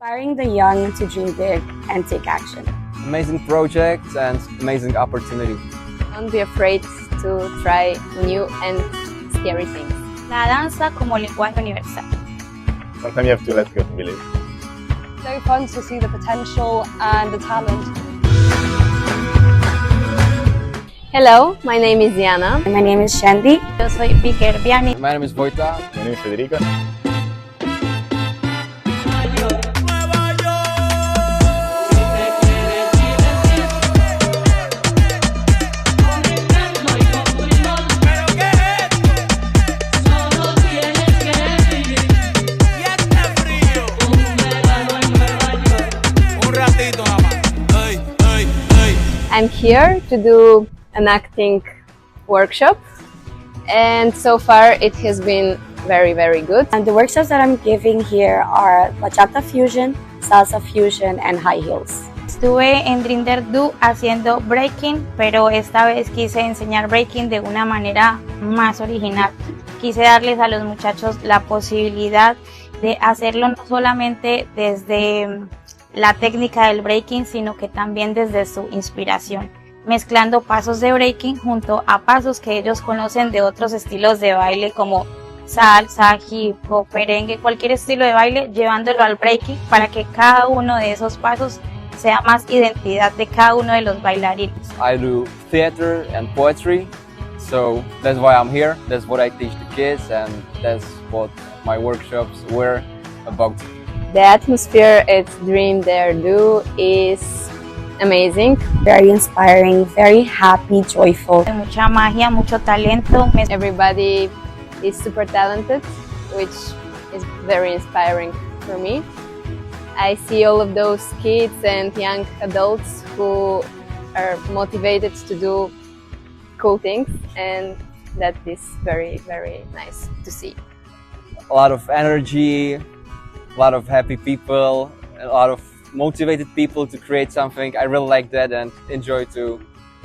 Inspiring the young to dream big and take action. Amazing project and amazing opportunity. Don't be afraid to try new and scary things. La danza como lenguaje universal. Sometimes you have to let go to believe. So fun to see the potential and the talent. Hello, my name is Diana. My name is Shandy. Yo soy Vicker Viani. My name is Wojta. My name is Federico. I'm here to do an acting workshop, and so far it has been very good. And the workshops that I'm giving here are bachata fusion, salsa fusion, and high heels. Estuve en Dream Do haciendo breaking, pero esta vez quise enseñar breaking de una manera más original. Quise darles a los muchachos la posibilidad de hacerlo no solamente desde la técnica del breaking, sino que también desde su inspiración, mezclando pasos de breaking junto a pasos que ellos conocen de otros estilos de baile como salsa, hip hop, merengue, cualquier estilo de baile, llevándolo al breaking para que cada uno de esos pasos sea más identidad de cada uno de los bailarines. I do theater and poetry, so that's why I'm here. That's what I teach the kids, and that's what my workshops were about. The atmosphere at Dream Dare Do is amazing. Very inspiring, very happy, joyful. Hay mucha magia, mucho talento. Everybody is super talented, which is very inspiring for me. I see all of those kids and young adults who are motivated to do cool things, and that is very nice to see. A lot of energy, a lot of happy people, a lot of motivated people to create something. I really like that and enjoy to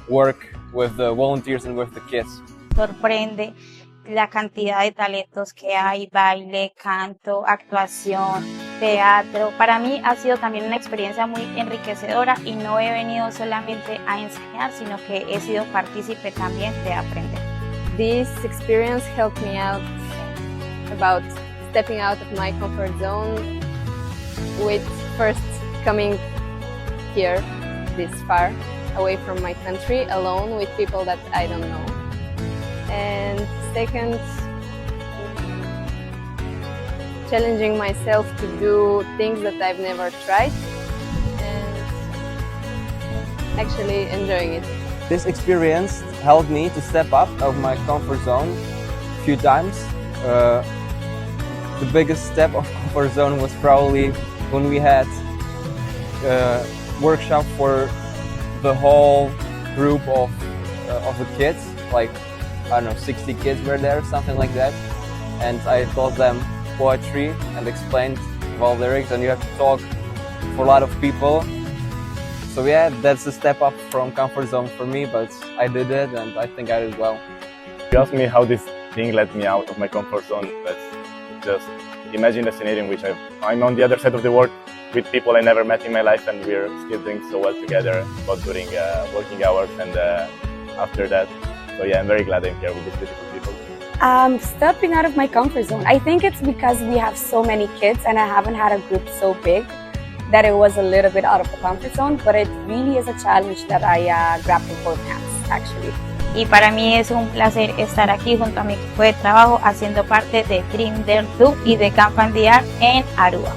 work with the volunteers and with the kids. Sorprende la cantidad de talentos que hay, baile, canto, actuación, teatro. Para mí ha sido también una experiencia muy enriquecedora y no he venido solamente a enseñar, sino que he sido partícipe también de aprender. This experience helped me out about stepping out of my comfort zone, with first coming here this far away from my country alone with people that I don't know, and second, challenging myself to do things that I've never tried and actually enjoying it. This experience helped me to step up of my comfort zone a few times. The biggest step of comfort zone was probably when we had a workshop for the whole group of the kids, like I don't know, 60 kids were there, something like that, and I taught them poetry and explained all lyrics, and you have to talk for a lot of people. So yeah, that's a step up from comfort zone for me, but I did it and I think I did well. You asked me how this thing let me out of my comfort zone. Let's just imagine a scenario in which I'm on the other side of the world with people I never met in my life, and we're still doing so well together, both during working hours and after that. So yeah, I'm very glad I'm here with these beautiful people. Stepping out of my comfort zone. I think it's because we have so many kids and I haven't had a group so big that it was a little bit out of the comfort zone, but it really is a challenge that I grabbed with both hands, actually. Y para mí es un placer estar aquí junto a mi equipo de trabajo haciendo parte de Dream Dare Do y de Camp and the Art en Aruba.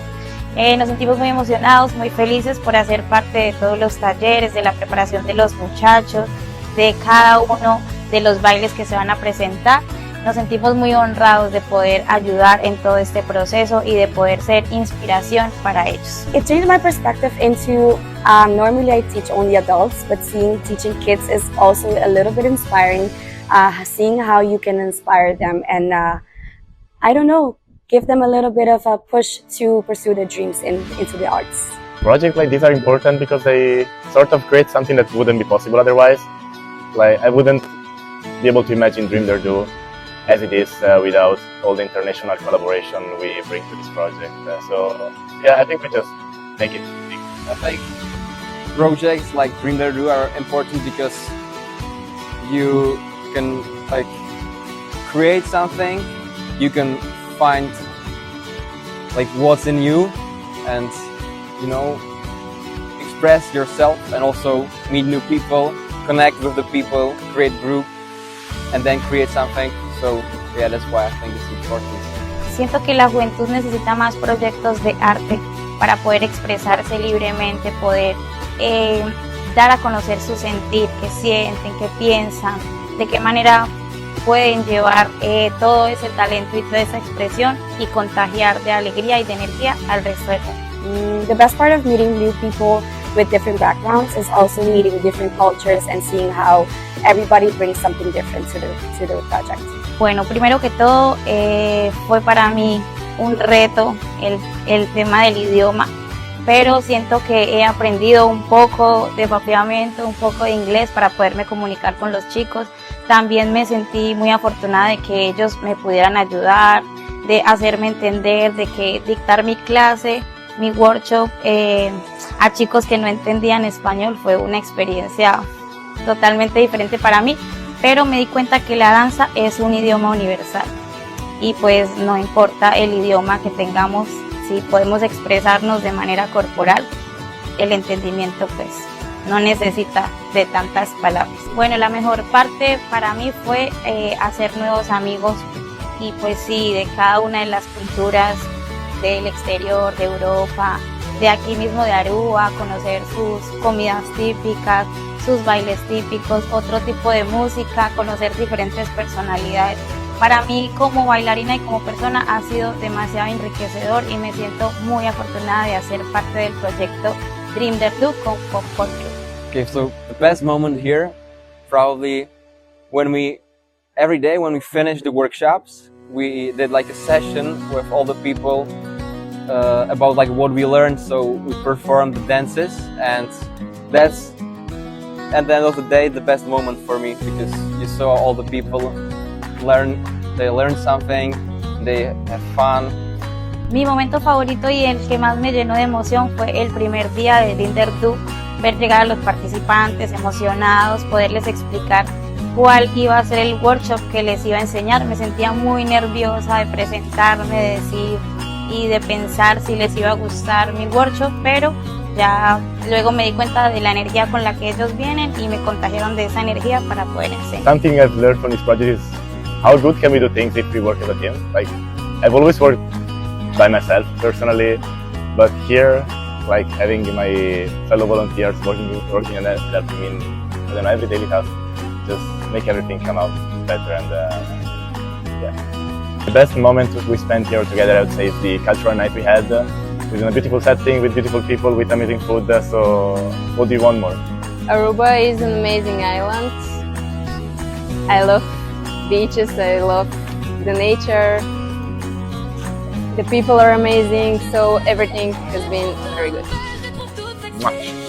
Nos sentimos muy emocionados, muy felices por hacer parte de todos los talleres, de la preparación de los muchachos, de cada uno de los bailes que se van a presentar. Nos sentimos muy honrados de poder ayudar en todo este proceso y de poder ser inspiración para ellos. It changed my perspective into, normally I teach only adults, but teaching kids is also a little bit inspiring, seeing how you can inspire them and, I don't know, give them a little bit of a push to pursue their dreams into the arts. Projects like these are important because they sort of create something that wouldn't be possible otherwise. Like I wouldn't be able to imagine Dream Dare Do as it is without all the international collaboration we bring to this project. So yeah, I think we just make it. I think projects like Dream Dare Do are important because you can like create something, you can find like what's in you and you know express yourself and also meet new people, connect with the people, create group and then create something. So yeah, that's why I think it's important. Siento que la juventud necesita más proyectos de arte para poder expresarse libremente, poder dar a conocer su sentir, qué sienten, qué piensan, de qué manera pueden llevar todo ese talento y toda esa expresión y contagiar de alegría y de energía al resto del mundo. The best part of meeting new people with different backgrounds is also meeting different cultures and seeing how everybody brings something different to the project. Bueno, primero que todo fue para mí un reto el tema del idioma, pero siento que he aprendido un poco de papiamento, un poco de inglés para poderme comunicar con los chicos. También me sentí muy afortunada de que ellos me pudieran ayudar, de hacerme entender, de que dictar mi clase, mi workshop a chicos que no entendían español fue una experiencia totalmente diferente para mí, pero me di cuenta que la danza es un idioma universal y pues no importa el idioma que tengamos, si podemos expresarnos de manera corporal, el entendimiento pues no necesita de tantas palabras. Bueno, la mejor parte para mí fue hacer nuevos amigos y pues sí, de cada una de las culturas del exterior, de Europa, de aquí mismo de Aruba, conocer sus comidas típicas, sus bailes típicos, otro tipo de música, conocer diferentes personalidades. Para mí como bailarina y como persona ha sido demasiado enriquecedor y me siento muy afortunada de hacer parte del proyecto Dream Dare Do con Popcorn Club. Okay, so the best moment here, probably every day when we finished the workshops, we did like a session with all the people about like what we learned. So we performed the dances, and that's at the end of the day the best moment for me because you saw all the people they learn something, they have fun. Mi momento favorito y el que más me llenó de emoción fue el primer día de Dream Dare Do, ver llegar a los participantes emocionados, poderles explicar cuál iba a ser el workshop que les iba a enseñar. Me sentía muy nerviosa de presentarme, de decir y de pensar si les iba a gustar mi workshop, pero ya luego me di cuenta de la energía con la que ellos vienen y me contagiaron de esa energía para poder enseñar. Something I've learned from this project is how good can we do things if we work as a team. Like I've always worked by myself personally, but here, like having my fellow volunteers working on that, I mean, I don't know, every daily task, just make everything come out better and yeah. The best moment we spent here together, I would say, is the cultural night we had. It was in a beautiful setting with beautiful people, with amazing food. So, what do you want more? Aruba is an amazing island. I love beaches, I love the nature. The people are amazing, so everything has been very good. Much.